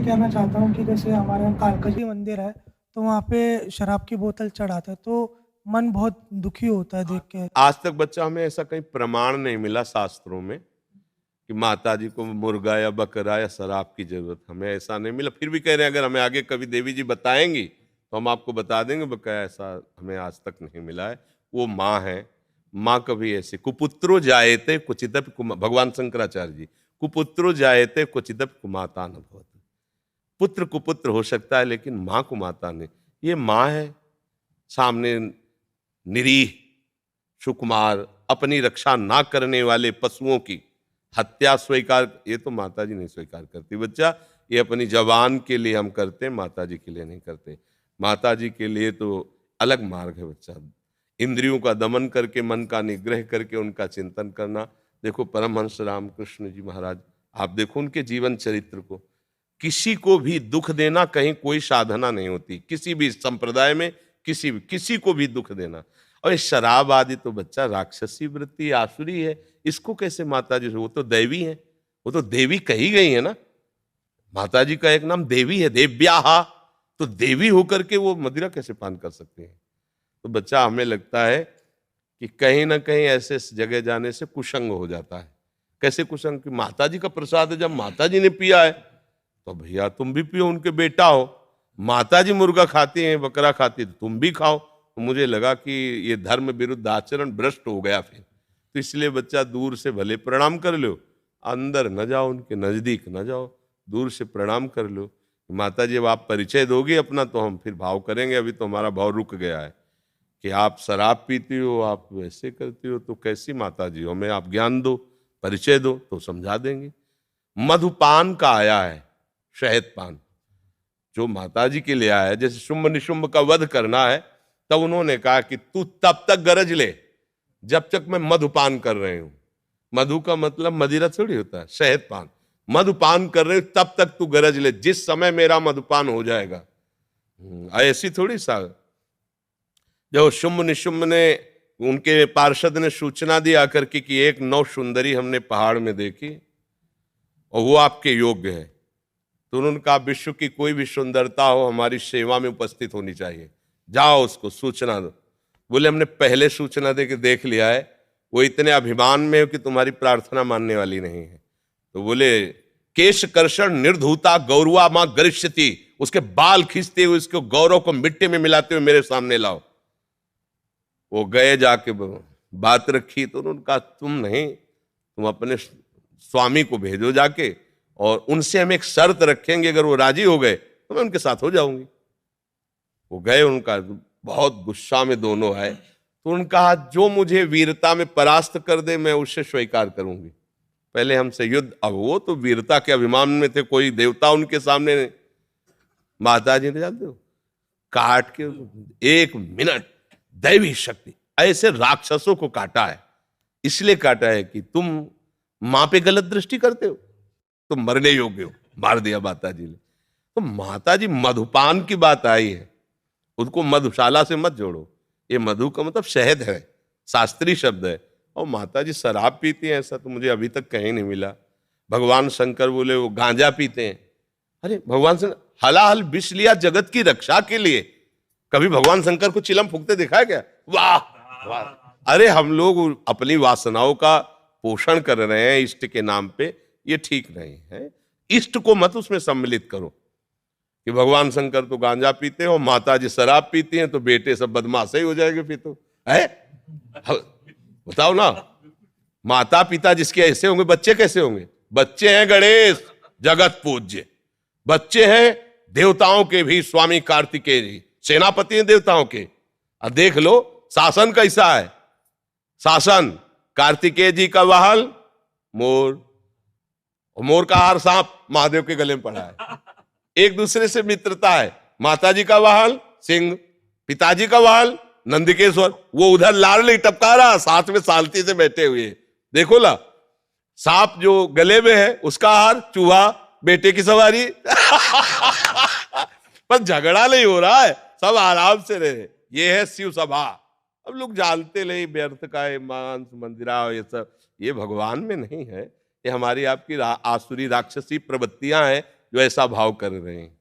कहना चाहता हूँ कि जैसे हमारे यहाँ कालकाजी मंदिर है, तो वहाँ पे शराब की बोतल चढ़ाते हैं, तो मन बहुत दुखी होता है देख के। आज तक बच्चा हमें ऐसा कहीं प्रमाण नहीं मिला शास्त्रों में कि माता जी को मुर्गा या बकरा या शराब की जरूरत, हमें ऐसा नहीं मिला। फिर भी कह रहे हैं अगर हमें आगे कभी देवी जी बताएंगी तो हम आपको बता देंगे, बकाया ऐसा हमें आज तक नहीं मिला है। वो माँ है, माँ कभी ऐसे कुपुत्रो जायते क्वचिदपि भगवान शंकराचार्य जी, कुपुत्रो जायते क्वचिदपि कुमाता न भवति। पुत्र कुपुत्र हो सकता है लेकिन माँ कुमाता नहीं। ये माँ है, सामने निरीह सुकुमार अपनी रक्षा ना करने वाले पशुओं की हत्या स्वीकार, ये तो माता जी नहीं स्वीकार करती बच्चा। ये अपनी जवान के लिए हम करते हैं, माता जी के लिए नहीं करते। माता जी के लिए तो अलग मार्ग है बच्चा। इंद्रियों का दमन करके मन का निग्रह करके उनका चिंतन करना। देखो परमहंस रामकृष्ण जी महाराज, आप देखो उनके जीवन चरित्र को। किसी को भी दुख देना कहीं कोई साधना नहीं होती, किसी भी संप्रदाय में किसी को भी दुख देना। और ये शराब आदि तो बच्चा राक्षसी वृत्ति आसुरी है, इसको कैसे माता जी, वो तो दैवी है, वो तो देवी कही गई है ना। माता जी का एक नाम देवी है, देव्याहा, तो देवी होकर के वो मदिरा कैसे पान कर सकते हैं। तो बच्चा हमें लगता है कि कहीं ना कहीं ऐसे जगह जाने से कुसंग हो जाता है। कैसे कुसंग, कि माता जी का प्रसाद है, जब माता जी ने पिया है तो भैया तुम भी पियो, उनके बेटा हो। माता जी मुर्गा खाती हैं, बकरा खाती है, तो तुम भी खाओ। तो मुझे लगा कि ये धर्म विरुद्ध आचरण भ्रष्ट हो गया फिर। तो इसलिए बच्चा दूर से भले प्रणाम कर लो, अंदर न जाओ, उनके नजदीक न जाओ, दूर से प्रणाम कर लो। माता जी, अब आप परिचय दोगे अपना तो हम फिर भाव करेंगे। अभी तो हमारा भाव रुक गया है कि आप शराब पीती हो, आप वैसे करती हो, तो कैसी माता जी हो, हमें आप ज्ञान दो, परिचय दो तो समझा देंगे। मधुपान का आया है, शहद पान जो माता जी के लिए आया है। जैसे शुंभ निशुंभ का वध करना है, तब उन्होंने कहा कि तू तब तक गरज ले जब तक मैं मधुपान कर रही हूं। मधु का मतलब मदिरा थोड़ी होता है, शहद पान। मधुपान कर रहे हो तब तक तू गरज ले, जिस समय मेरा मधुपान हो जाएगा। ऐसी थोड़ी सा। जब शुंभ निशुंभ ने, उनके पार्षद ने सूचना दी आकर के कि एक नौ सुंदरी हमने पहाड़ में देखी और वो आपके योग्य है, तो उन्होंने कहा विश्व की कोई भी सुंदरता हो हमारी सेवा में उपस्थित होनी चाहिए, जाओ उसको सूचना दो। बोले हमने पहले सूचना दे के देख लिया है, वो इतने अभिमान में हो कि तुम्हारी प्रार्थना मानने वाली नहीं है। तो बोले केश कर्षण निर्धूता गौरवा मां गरिष्यति, उसके बाल खींचते हुए उसके गौरव को मिट्टी में मिलाते हुए मेरे सामने लाओ। वो गए, जाके बात रखी, तो उन्होंने कहा तुम नहीं, तुम अपने स्वामी को भेजो जाके, और उनसे हम एक शर्त रखेंगे, अगर वो राजी हो गए तो मैं उनके साथ हो जाऊंगी। वो गए, उनका बहुत गुस्सा में दोनों आए, तो उन्होंने कहा जो मुझे वीरता में परास्त कर दे मैं उससे स्वीकार करूंगी, पहले हमसे युद्ध। अब वो तो वीरता के अभिमान में थे, कोई देवता उनके सामने नहीं। माता जी ने जानते हो काट के 1 मिनट दैवी शक्ति ऐसे राक्षसों को काटा है। इसलिए काटा है कि तुम मां पे गलत दृष्टि करते हो, तुम मरने योग्य हो, मार दिया माता जी ने। तो माता जी मधुपान की बात आई है, उसको मधुशाला से मत जोड़ो। ये मधु का मतलब शहद है, शास्त्रीय शब्द है। और माता जी शराब पीती हैं ऐसा तो मुझे अभी तक कहीं नहीं मिला। भगवान शंकर बोले वो गांजा पीते हैं। अरे भगवान शंकर हलाहल विष लिया जगत की रक्षा के लिए, कभी भगवान शंकर को चिलम फूकते देखा है क्या? वाह वाह। अरे हम लोग अपनी वासनाओं का पोषण कर रहे हैं इष्ट के नाम पे, ये ठीक नहीं है। इष्ट को मत उसमें सम्मिलित करो कि भगवान शंकर तो गांजा पीते हो, माता जी शराब पीती हैं, तो बेटे सब बदमाश ही हो जाएंगे फिर तो है। बताओ ना, माता पिता जिसके ऐसे होंगे बच्चे कैसे होंगे? बच्चे हैं गणेश जगत पूज्य, बच्चे हैं देवताओं के भी स्वामी कार्तिकेय जी, सेनापति हैं देवताओं के। अब देख लो शासन कैसा है, शासन कार्तिकेय जी का वाहन मोर, और मोर का हार सांप महादेव के गले में पड़ा है। एक दूसरे से मित्रता है। माता जी का वाहन सिंह, पिताजी का वाहन नंदिकेश्वर, वो उधर लाल टपका रहा, साथ में सालती से बैठे हुए। देखो ला, सांप जो गले में है उसका हार चूहा, बेटे की सवारी। पर झगड़ा नहीं हो रहा है, सब आराम से रहे। ये है शिव सभा। अब लोग जानते नहीं व्यर्थ का मांस मंदिरा ये सब, ये भगवान में नहीं है, ये हमारी आपकी आसुरी राक्षसी प्रवृत्तियां हैं जो ऐसा भाव कर रहे हैं।